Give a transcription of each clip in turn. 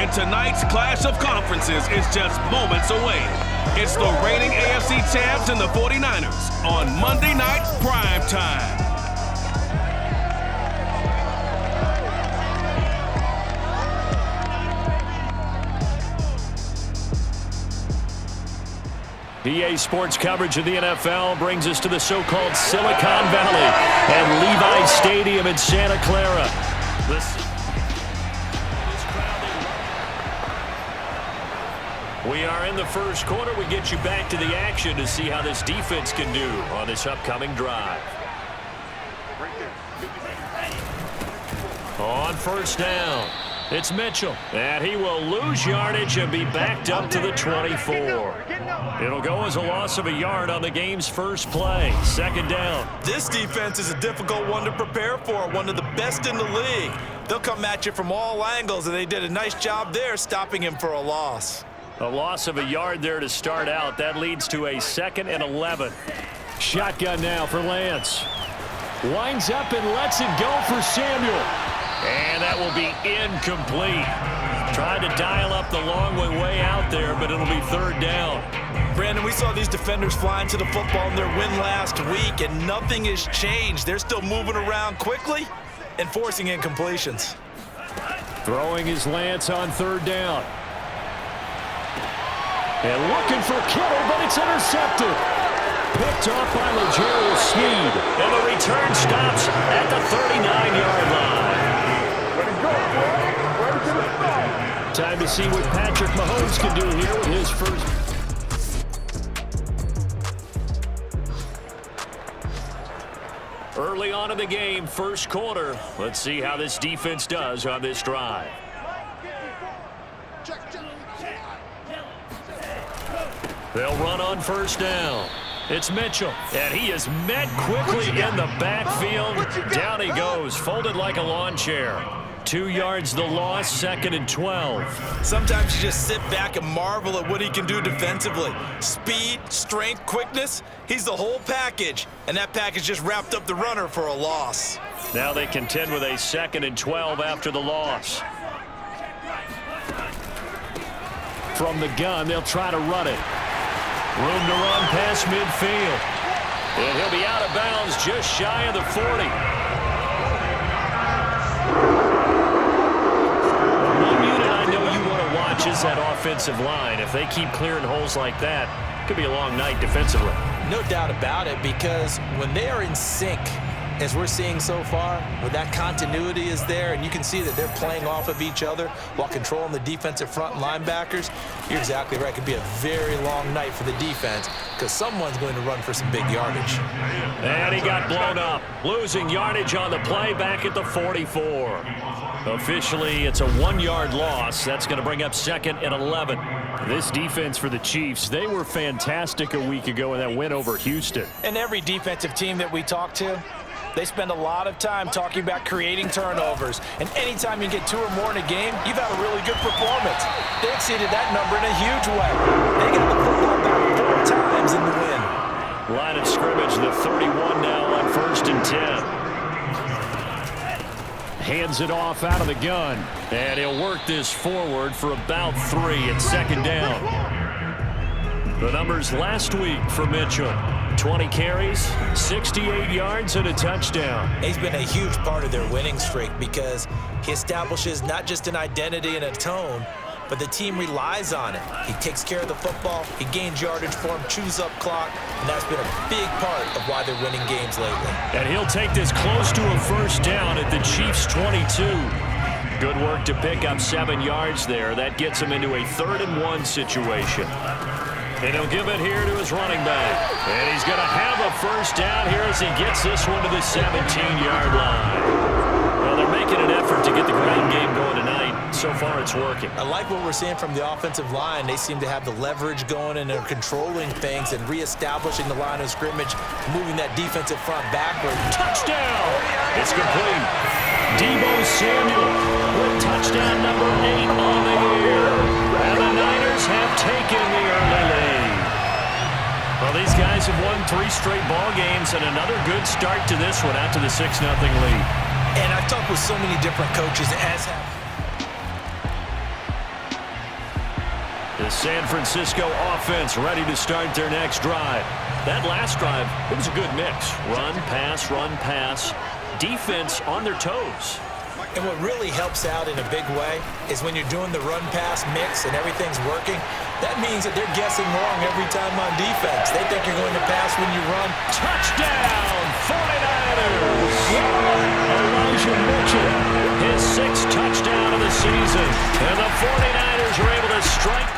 and tonight's clash of conferences is just moments away. It's the reigning AFC champs and the 49ers on Monday Night Prime Time. EA Sports coverage of the NFL brings us to the so-called Silicon Valley and Levi Stadium in Santa Clara. We are in the first quarter. We get you back to the action to see how this defense can do on this upcoming drive. On first down, it's Mitchell, and he will lose yardage and be backed up to the 24. It'll go as a loss of a yard on the game's first play. Second down. This defense is a difficult one to prepare for, one of the best in the league. They'll come at you from all angles, and they did a nice job there stopping him for a loss. A loss of a yard there to start out. That leads to a 2nd and 11. Shotgun now for Lance. Winds up and lets it go for Samuel. And that will be incomplete. Trying to dial up the long way out there, but it'll be third down. Brandon, we saw these defenders flying to the football in their win last week, and nothing has changed. They're still moving around quickly and forcing incompletions. Throwing is Lance on third down. And looking for Kittle, but it's intercepted. Picked off by L'Jarius Sneed. And the return stops at the 39-yard line. Time to see what Patrick Mahomes can do here with his first. Early on in the game, first quarter. Let's see how this defense does on this drive. They'll run on first down. It's Mitchell, and he is met quickly in the backfield. Down he goes, folded like a lawn chair. 2 yards the loss, 2nd and 12. Sometimes you just sit back and marvel at what he can do defensively. Speed, strength, quickness, he's the whole package. And that package just wrapped up the runner for a loss. Now they contend with a 2nd and 12 after the loss. From the gun, they'll try to run it. Room to run past midfield. And he'll be out of bounds just shy of the 40. One unit I know you want to watch is that offensive line. If they keep clearing holes like that, it could be a long night defensively. No doubt about it, because when they are in sync, as we're seeing so far, when that continuity is there and you can see that they're playing off of each other while controlling the defensive front linebackers, you're exactly right. It could be a very long night for the defense because someone's going to run for some big yardage. And he got blown up, losing yardage on the play back at the 44. Officially, it's a 1-yard loss. That's going to bring up 2nd and 11. This defense for the Chiefs, they were fantastic a week ago in that win over Houston. And every defensive team that we talk to, they spend a lot of time talking about creating turnovers. And anytime you get 2 or more in a game, you've had a really good performance. They exceeded that number in a huge way. They got the football back 4 times in the win. Line of scrimmage, the 31 now on 1st and 10. Hands it off out of the gun. And he'll work this forward for about 3 at 2nd down. The numbers last week for Mitchell. 20 carries, 68 yards, and a touchdown. He's been a huge part of their winning streak because he establishes not just an identity and a tone, but the team relies on it. He takes care of the football, he gains yardage for him, chews up clock, and that's been a big part of why they're winning games lately. And he'll take this close to a first down at the Chiefs' 22. Good work to pick up 7 yards there. That gets him into a 3rd and 1 situation. And he'll give it here to his running back. And he's going to have a first down here as he gets this one to the 17-yard line. Well, they're making an effort to get the ground game going tonight. So far, it's working. I like what we're seeing from the offensive line. They seem to have the leverage going, and they're controlling things and reestablishing the line of scrimmage, moving that defensive front backward. Touchdown! It's complete. Deebo Samuel with touchdown number 8 on the year. And the Niners have taken the early lead. Well, these guys have won 3 straight ball games and another good start to this one out to the 6-0 lead. And I've talked with so many different coaches as have. The San Francisco offense ready to start their next drive. That last drive, it was a good mix. Run, pass, defense on their toes. And what really helps out in a big way is when you're doing the run-pass mix and everything's working, that means that they're guessing wrong every time on defense. They think you're going to pass when you run. Touchdown, 49ers! Elijah Mitchell, his 6th touchdown of the season. And the 49ers are able to strike.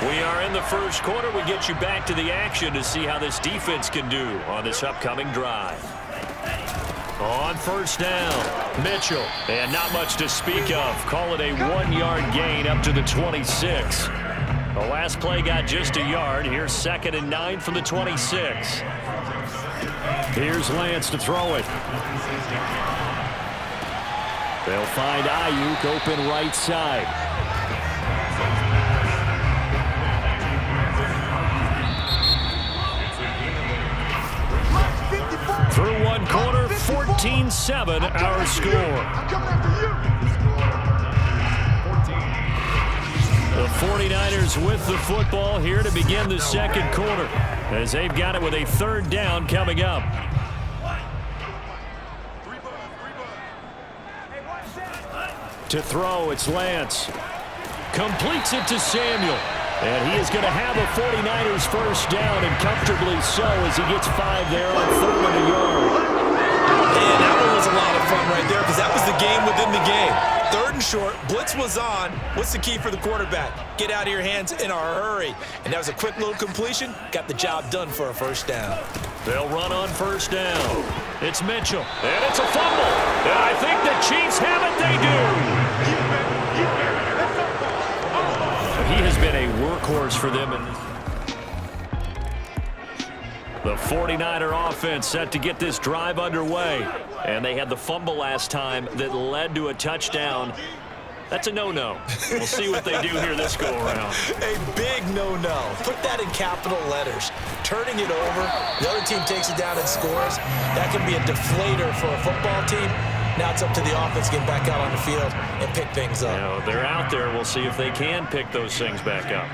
We are in the first quarter. We get you back to the action to see how this defense can do on this upcoming drive. On first down, Mitchell. And not much to speak of. Call it a 1-yard gain up to the 26. The last play got just a yard. Here's 2nd and 9 from the 26. Here's Lance to throw it. They'll find Ayuk open right side. Through one quarter, 14-7 our score. The 49ers with the football here to begin the second quarter as they've got it with a 3rd down coming up. To throw, it's Lance. Completes it to Samuel. And he is going to have a 49ers first down, and comfortably so as he gets 5 there on 3rd and a yard. And that one was a lot of fun right there because that was the game within the game. 3rd and short, blitz was on. What's the key for the quarterback? Get out of your hands in a hurry. And that was a quick little completion. Got the job done for a first down. They'll run on first down. It's Mitchell, and it's a fumble. And I think the Chiefs have it. They do. He has been a workhorse for them. The 49er offense set to get this drive underway. And they had the fumble last time that led to a touchdown. That's a no-no. We'll see what they do here this go-around. A big no-no. Put that in capital letters. Turning it over, the other team takes it down and scores. That can be a deflator for a football team. Now it's up to the offense to get back out on the field and pick things up. You know, they're out there. We'll see if they can pick those things back up.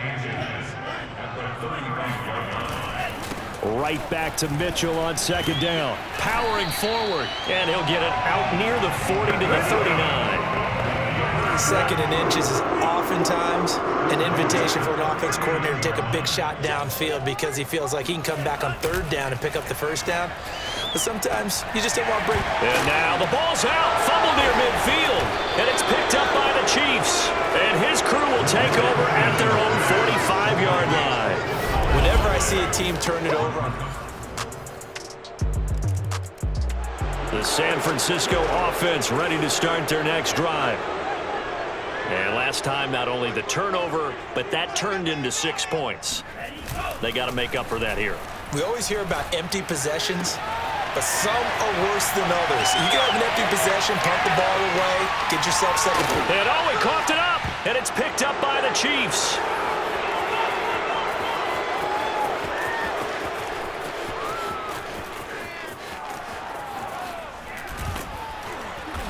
Right back to Mitchell on 2nd down. Powering forward, and he'll get it out near the 40 to the 39. 2nd and inches is oftentimes an invitation for an offense coordinator to take a big shot downfield because he feels like he can come back on 3rd down and pick up the first down. But sometimes you just don't want to break. And now the ball's out. Fumble near midfield. And it's picked up by the Chiefs. And his crew will take over at their own 45-yard line. Whenever I see a team turn it over. The San Francisco offense ready to start their next drive. And last time, not only the turnover, but that turned into 6 points. They got to make up for that here. We always hear about empty possessions, but some are worse than others. You can have an empty possession, pump the ball away, get yourself second. And oh, he coughed it up, and it's picked up by the Chiefs.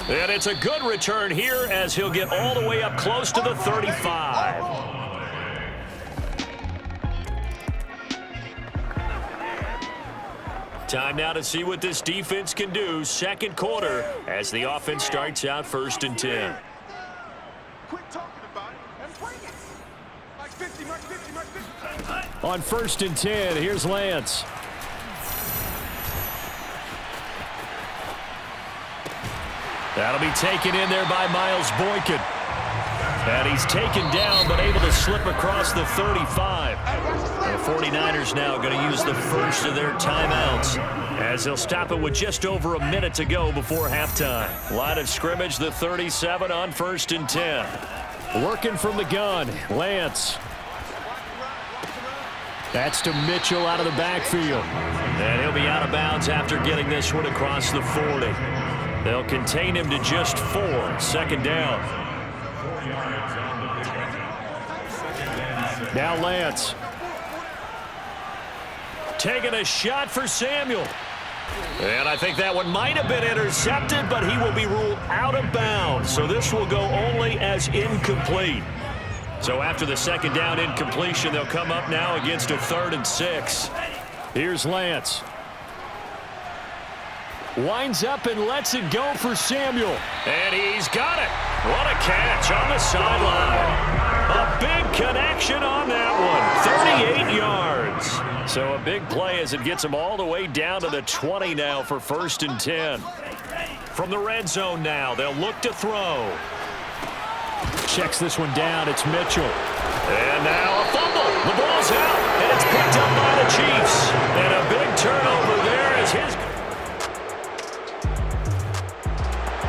And it's a good return here as he'll get all the way up close to the 35. Time now to see what this defense can do. Second quarter as the offense starts out 1st and 10. On 1st and 10, here's Lance. That'll be taken in there by Miles Boykin. And he's taken down, but able to slip across the 35. The 49ers now going to use the first of their timeouts as they'll stop it with just over a minute to go before halftime. Line of scrimmage, the 37 on 1st and 10. Working from the gun, Lance. That's to Mitchell out of the backfield. And he'll be out of bounds after getting this one across the 40. They'll contain him to just 4. 2nd down. Now Lance. Taking a shot for Samuel. And I think that one might have been intercepted, but he will be ruled out of bounds. So this will go only as incomplete. So after the second down incompletion, they'll come up now against a 3rd and 6. Here's Lance. Winds up and lets it go for Samuel. And he's got it. What a catch on the sideline. A big connection on that one. 38 yards. So a big play as it gets him all the way down to the 20 now for 1st and 10. From the red zone now, they'll look to throw. Checks this one down. It's Mitchell. And now a fumble. The ball's out, and it's picked up by the Chiefs. And a big turnover there as his...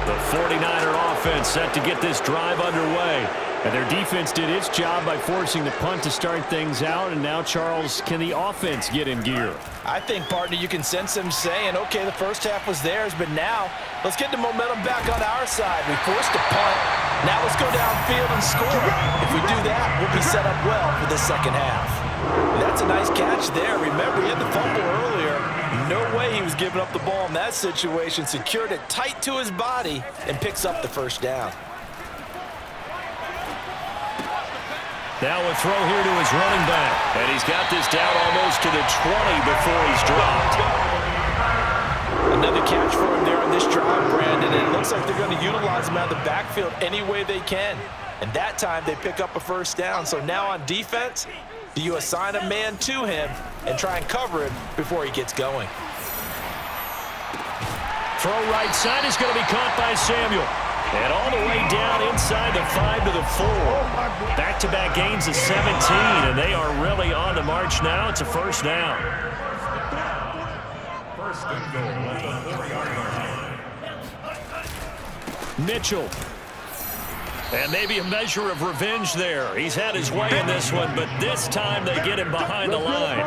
The 49er offense set to get this drive underway. And their defense did its job by forcing the punt to start things out. And now, Charles, can the offense get in gear? I think, partner, you can sense them saying, okay, the first half was theirs, but now let's get the momentum back on our side. We forced a punt. Now let's go downfield and score. If we do that, we'll be set up well for the second half. That's a nice catch there. Remember, he had the fumble earlier. No way he was giving up the ball in that situation. Secured it tight to his body and picks up the first down. Now a throw here to his running back. And he's got this down almost to the 20 before he's dropped. Another catch for him there on this drive, Brandon. And it looks like they're going to utilize him out of the backfield any way they can. And that time they pick up a first down. So now on defense, do you assign a man to him and try and cover him before he gets going? Throw right side is going to be caught by Samuel. And all the way down inside the 5 to the 4. Back-to-back gains of 17, and they are really on the march now. It's a first down. First and goal at the 4-yard line. Mitchell. And maybe a measure of revenge there. He's had his way in this one, but this time they get him behind the line.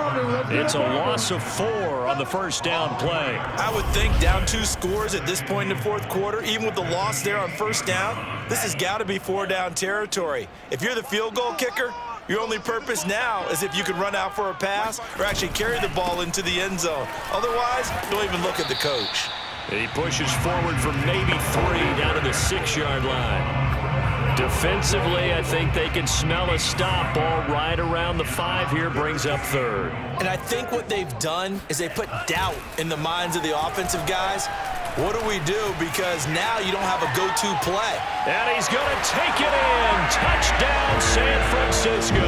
It's a loss of 4 on the first down play. I would think down 2 scores at this point in the fourth quarter, even with the loss there on first down, this has got to be 4-down territory. If you're the field goal kicker, your only purpose now is if you can run out for a pass or actually carry the ball into the end zone. Otherwise, don't even look at the coach. He pushes forward for maybe 3 down to the 6-yard line. Defensively, I think they can smell a stop. Ball right around the 5 here, brings up 3rd. And I think what they've done is they put doubt in the minds of the offensive guys. What do we do? Because now you don't have a go-to play. And he's going to take it in. Touchdown, San Francisco.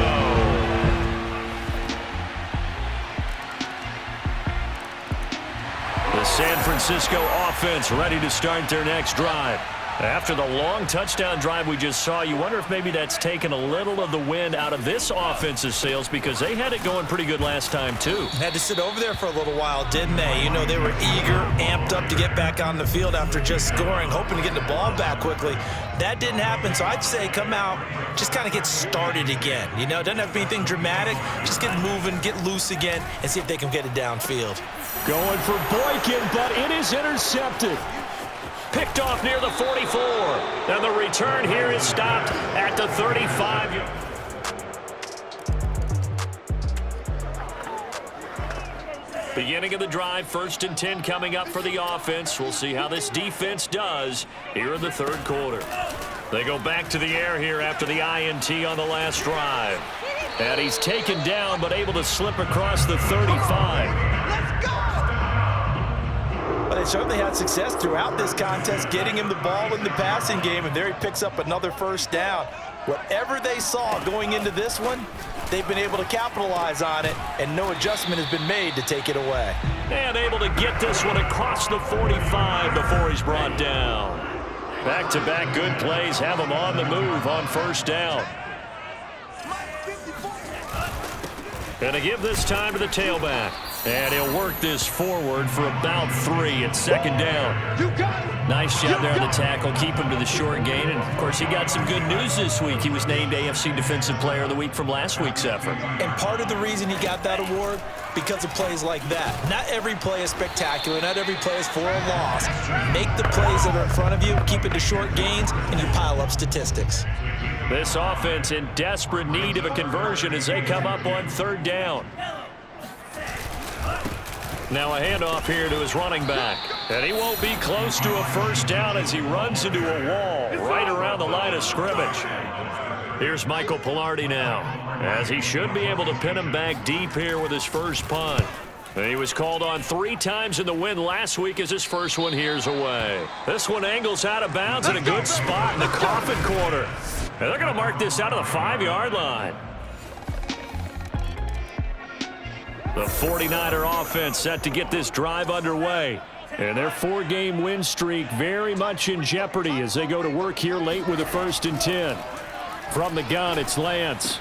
The San Francisco offense ready to start their next drive. After the long touchdown drive we just saw, you wonder if maybe that's taken a little of the wind out of this offense's sails because they had it going pretty good last time, too. Had to sit over there for a little while, didn't they? You know, they were eager, amped up to get back on the field after just scoring, hoping to get the ball back quickly. That didn't happen, so I'd say come out, just kind of get started again. You know, it doesn't have to be anything dramatic. Just get moving, get loose again, and see if they can get it downfield. Going for Boykin, but it is intercepted. Picked off near the 44. And the return here is stopped at the 35. Beginning of the drive, 1st and 10 coming up for the offense. We'll see how this defense does here in the 3rd quarter. They go back to the air here after the INT on the last drive. And he's taken down but able to slip across the 35. But they certainly had success throughout this contest, getting him the ball in the passing game, and there he picks up another first down. Whatever they saw going into this one, they've been able to capitalize on it, and no adjustment has been made to take it away. And able to get this one across the 45 before he's brought down. Back-to-back good plays have him on the move on first down. And to give this time to the tailback. And he'll work this forward for about 3 at second down. Nice job there on the tackle. Keep him to the short gain. And, of course, he got some good news this week. He was named AFC Defensive Player of the Week from last week's effort. And part of the reason he got that award, because of plays like that. Not every play is spectacular. Not every play is for a loss. Make the plays that are in front of you, keep it to short gains, and you pile up statistics. This offense in desperate need of a conversion as they come up on 3rd down. Now a handoff here to his running back. And he won't be close to a first down as he runs into a wall right around the line of scrimmage. Here's Michael Pilardi now, as he should be able to pin him back deep here with his first punt. And he was called on 3 times in the win last week as his first one here's away. This one angles out of bounds in a good spot in the coffin corner. And they're going to mark this out of the 5-yard line. The 49er offense set to get this drive underway. And their 4-game win streak very much in jeopardy as they go to work here late with a 1st and 10. From the gun, it's Lance.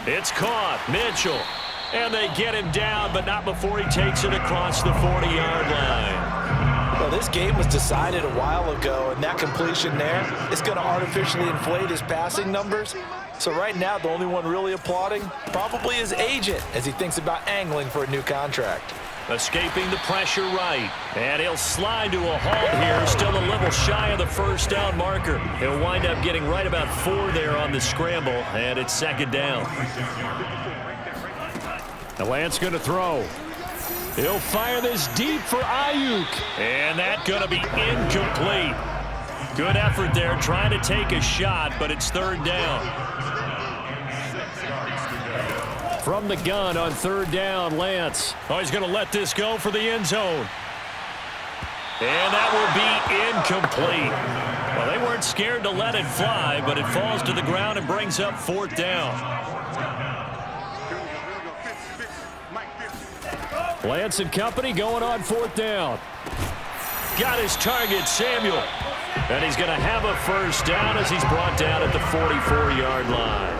It's caught. Mitchell. And they get him down, but not before he takes it across the 40-yard line. Well, this game was decided a while ago, and that completion there is going to artificially inflate his passing numbers. So right now, the only one really applauding probably his agent as he thinks about angling for a new contract. Escaping the pressure right. And he'll slide to a halt here, still a little shy of the first down marker. He'll wind up getting right about 4 there on the scramble, and it's 2nd down. Now Lance going to throw. He'll fire this deep for Ayuk. And that's going to be incomplete. Good effort there trying to take a shot, but it's 3rd down. From the gun on 3rd down, Lance. Oh, he's going to let this go for the end zone. And that will be incomplete. Well, they weren't scared to let it fly, but it falls to the ground and brings up 4th down. Lance and company going on 4th down. Got his target, Samuel. And he's going to have a first down as he's brought down at the 44-yard line.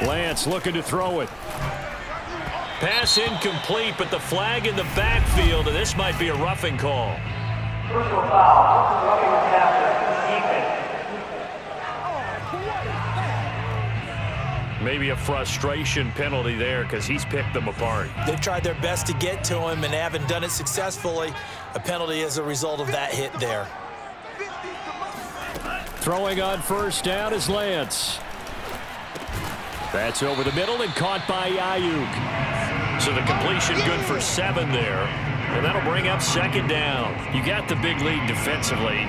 Lance looking to throw it. Pass incomplete, but the flag in the backfield, and this might be a roughing call. Personal foul. Roughing the passer. Defense. Maybe a frustration penalty there because he's picked them apart. They've tried their best to get to him and haven't done it successfully. A penalty as a result of that hit there. Throwing on 1st down is Lance. That's over the middle and caught by Ayuk. So the completion good for 7 there. And that'll bring up 2nd down. You got the big lead defensively.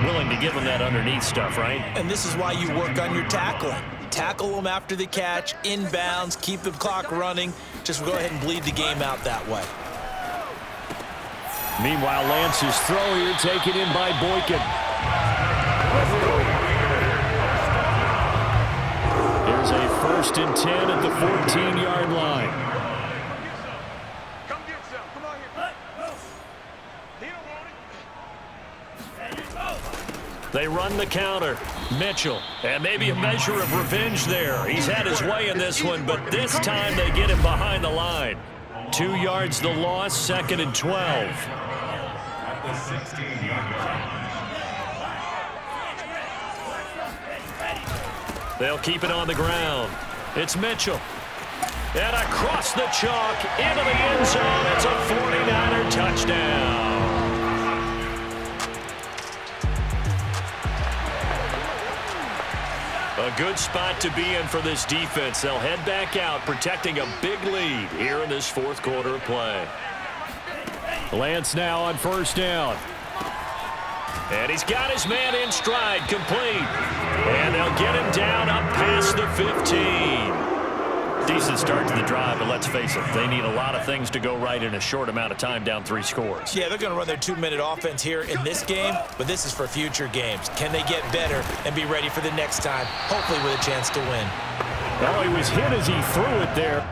Willing to give them that underneath stuff, right? And this is why you work on your tackling. Tackle them after the catch, inbounds, keep the clock running. Just go ahead and bleed the game out that way. Meanwhile, Lance's throw here taken in by Boykin. Here's a 1st and 10 at the 14-yard line. They run the counter. Mitchell. And maybe a measure of revenge there. He's had his way in this one, but this time they get him behind the line. 2 yards the loss, 2nd and 12. They'll keep it on the ground. It's Mitchell. And across the chalk into the end zone. It's a 49er touchdown. A good spot to be in for this defense. They'll head back out, protecting a big lead here in this 4th quarter of play. Lance now on 1st down. And he's got his man in stride, complete. And they'll get him down up past the 15. Decent start to the drive, but let's face it, they need a lot of things to go right in a short amount of time, down 3 scores. Yeah, they're going to run their 2-minute offense here in this game, but this is for future games. Can they get better and be ready for the next time, hopefully with a chance to win? Well, he was hit as he threw it there.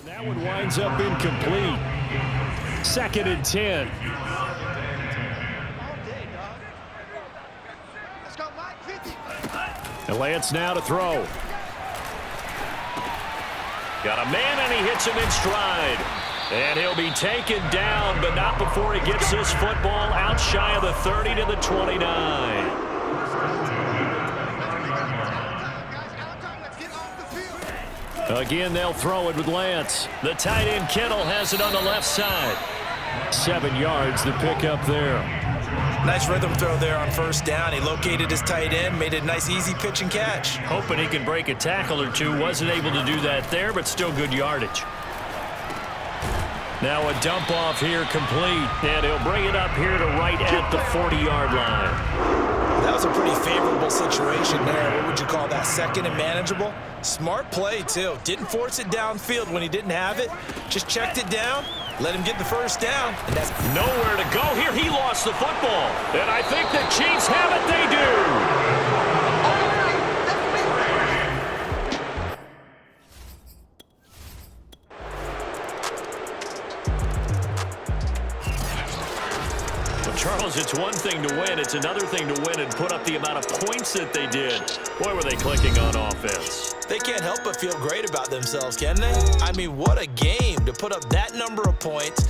That one winds up incomplete. 2nd and 10. Lance now to throw. Got a man, and he hits him in stride. And he'll be taken down, but not before he gets this football out shy of the 30 to the 29. Again, they'll throw it with Lance. The tight end Kittle has it on the left side. 7 yards, the pickup there. Nice rhythm throw there on first down. He located his tight end, made it a nice easy pitch and catch. Hoping he can break a tackle or two. Wasn't able to do that there, but still good yardage. Now a dump off here complete, and he'll bring it up here to right at the 40-yard line. That was a pretty favorable situation there. What would you call that? Second and manageable? Smart play, too. Didn't force it downfield when he didn't have it. Just checked it down, let him get the first down. And that's nowhere to go here. He lost the football. And I think the Chiefs have it. They do. Charles, it's one thing to win. It's another thing to win and put up the amount of points that they did. Boy, were they clicking on offense. They can't help but feel great about themselves, can they? I mean, what a game to put up that number of points,